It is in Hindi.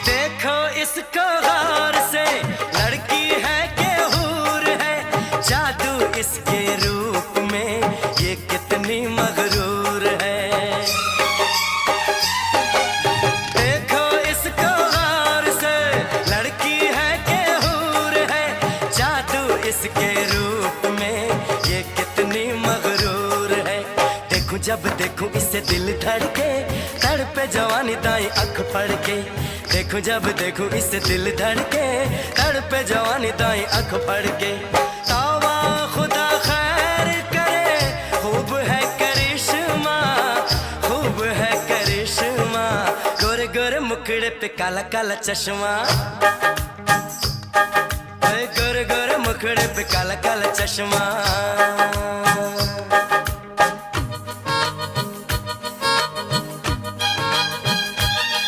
देखो इसको गौर से, लड़की है कि हूर है, जादू इसके रूप में ये कितनी मगरूर है। देखो इसको गौर से, लड़की है कि हूर है, जादू इसके रूप में ये कितनी मगरूर है। देखूं जब देखूं इसे दिल धड़के, तड़पे जवानी दाई अख फड़ के। देखूं जब देखूं इसे दिल धड़के, तड़पे जवानी दाई अख फड़ के। तौबा खुदा खैर करे, खूब है करिश्मा, खूब है करिश्मा, गोरे गोरे मुखड़े पे काला काला चश्मा, गोरे गोरे मुखड़े पे काला काला चश्मा।